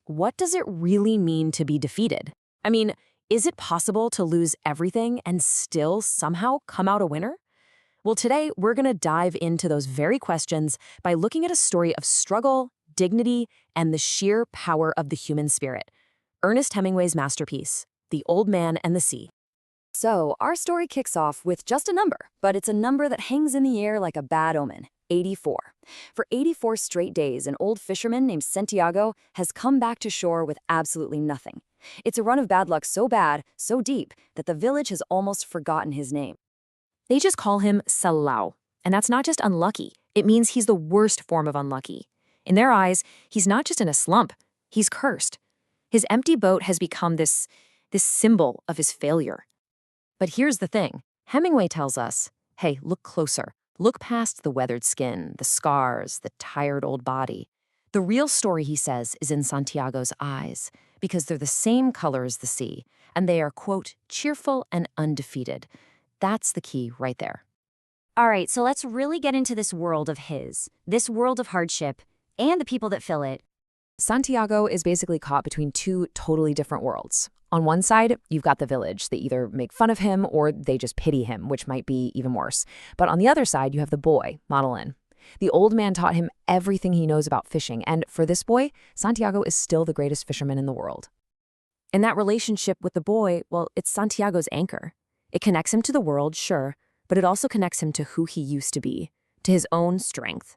What does it really mean to be defeated? I mean, is it possible to lose everything and still somehow come out a winner? Well, today we're going to dive into those very questions by looking at a story of struggle, dignity, and the sheer power of the human spirit. Ernest Hemingway's masterpiece, The Old Man and the Sea. So, our story kicks off with just a number, but it's a number that hangs in the air like a bad omen. 84. For 84 straight days, an old fisherman named Santiago has come back to shore with absolutely nothing. It's a run of bad luck so bad, so deep, that the village has almost forgotten his name. They just call him Salao, and that's not just unlucky. It means he's the worst form of unlucky. In their eyes, he's not just in a slump, he's cursed. His empty boat has become this symbol of his failure. But here's the thing. Hemingway tells us, hey, look closer. Look past the weathered skin, the scars, the tired old body. The real story, he says, is in Santiago's eyes, because they're the same color as the sea, and they are, quote, cheerful and undefeated. That's the key right there. All right, so let's really get into this world of his, this world of hardship, and the people that fill it. Santiago is basically caught between two totally different worlds. On one side, you've got the village. They either make fun of him or they just pity him, which might be even worse. But on the other side, you have the boy, Madeline. The old man taught him everything he knows about fishing, and for this boy, Santiago is still the greatest fisherman in the world. And that relationship with the boy, well, it's Santiago's anchor. It connects him to the world, sure, but it also connects him to who he used to be, to his own strength.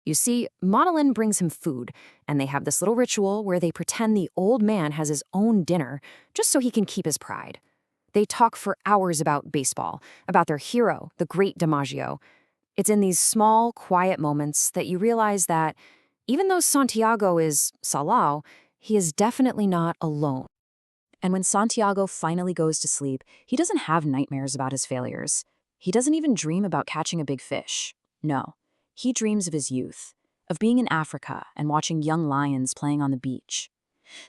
You see, Madeline brings him food, and they have this little ritual where they pretend the old man has his own dinner just so he can keep his pride. They talk for hours about baseball, about their hero, the great DiMaggio. It's in these small, quiet moments that you realize that even though Santiago is Salao, he is definitely not alone. And when Santiago finally goes to sleep, he doesn't have nightmares about his failures. He doesn't even dream about catching a big fish. No. He dreams of his youth, of being in Africa and watching young lions playing on the beach.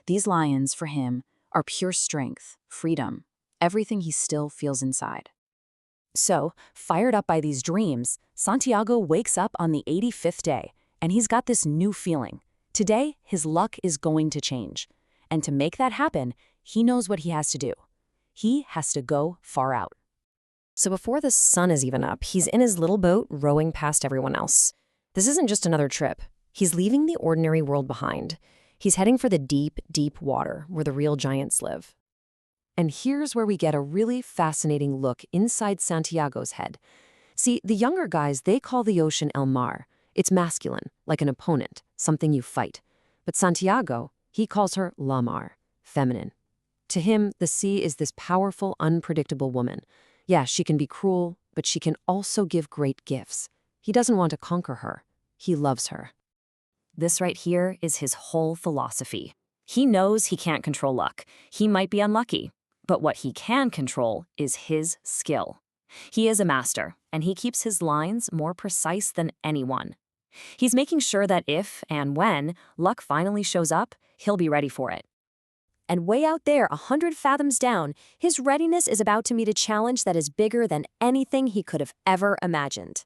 These lions, for him, are pure strength, freedom, everything he still feels inside. So, fired up by these dreams, Santiago wakes up on the 85th day, and he's got this new feeling. Today, his luck is going to change. And to make that happen, he knows what he has to do. He has to go far out. So before the sun is even up, he's in his little boat rowing past everyone else. This isn't just another trip. He's leaving the ordinary world behind. He's heading for the deep, deep water where the real giants live. And here's where we get a really fascinating look inside Santiago's head. See, the younger guys, they call the ocean El Mar. It's masculine, like an opponent, something you fight. But Santiago, he calls her La Mar, feminine. To him, the sea is this powerful, unpredictable woman. Yeah, she can be cruel, but she can also give great gifts. He doesn't want to conquer her. He loves her. This right here is his whole philosophy. He knows he can't control luck. He might be unlucky, but what he can control is his skill. He is a master, and he keeps his lines more precise than anyone. He's making sure that if and when luck finally shows up, he'll be ready for it. And way out there, 100 fathoms down, his readiness is about to meet a challenge that is bigger than anything he could have ever imagined.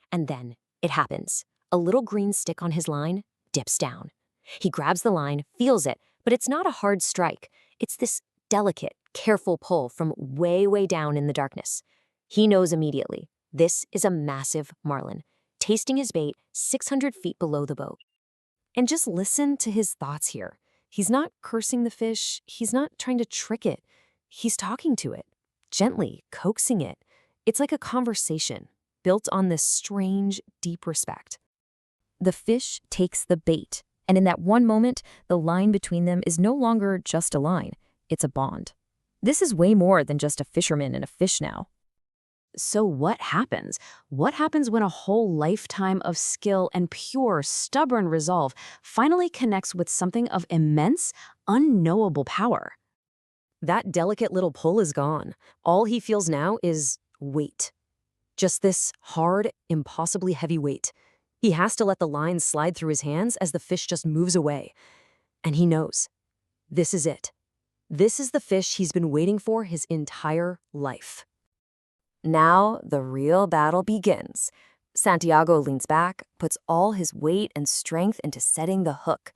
And then it happens. A little green stick on his line dips down. He grabs the line, feels it, but it's not a hard strike. It's this delicate, careful pull from way, way down in the darkness. He knows immediately, this is a massive marlin, tasting his bait 600 feet below the boat. And just listen to his thoughts here. He's not cursing the fish. He's not trying to trick it. He's talking to it, gently, coaxing it. It's like a conversation, built on this strange, deep respect. The fish takes the bait, and in that one moment, the line between them is no longer just a line. It's a bond. This is way more than just a fisherman and a fish now. So what happens? What happens when a whole lifetime of skill and pure, stubborn resolve finally connects with something of immense, unknowable power? That delicate little pull is gone. All he feels now is weight. Just this hard, impossibly heavy weight. He has to let the line slide through his hands as the fish just moves away. And he knows. This is it. This is the fish he's been waiting for his entire life. Now the real battle begins. Santiago leans back, puts all his weight and strength into setting the hook.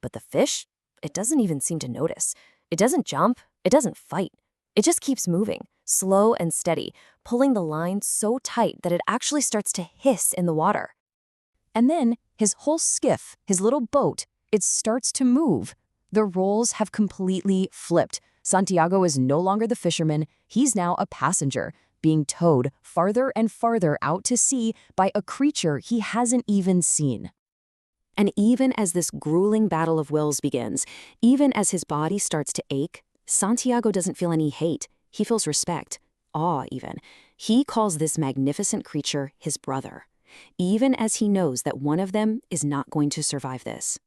But the fish, it doesn't even seem to notice. It doesn't jump, it doesn't fight. It just keeps moving, slow and steady, pulling the line so tight that it actually starts to hiss in the water. And then his whole skiff, his little boat, it starts to move. The roles have completely flipped. Santiago is no longer the fisherman, he's now a passenger, being towed farther and farther out to sea by a creature he hasn't even seen. And even as this grueling battle of wills begins, even as his body starts to ache, Santiago doesn't feel any hate. He feels respect, awe even. He calls this magnificent creature his brother, even as he knows that one of them is not going to survive this.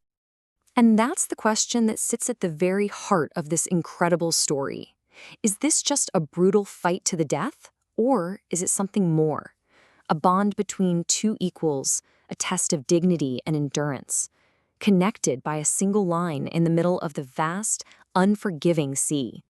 And that's the question that sits at the very heart of this incredible story. Is this just a brutal fight to the death? Or is it something more? A bond between two equals, a test of dignity and endurance, connected by a single line in the middle of the vast, unforgiving sea.